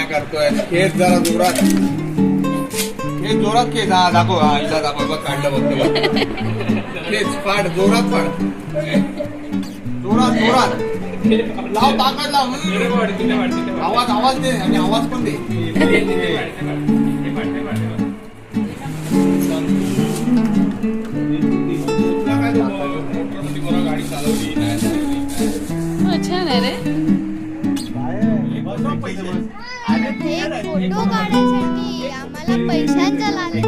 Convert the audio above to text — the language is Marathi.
करतोय केस जरा जोरात, केस जोरात, केस हा दाखव, हा इला दाखव बघ, काढलं बघतो केस फाड, जोरात फाड, जोरात जोरात लाव, ताकद लाव, आवाज आवाज दे आणि आवाज पण दे. गाडी चालवली छान आहे रे. फोटो काढायसाठी आम्हाला पैशांचा लागत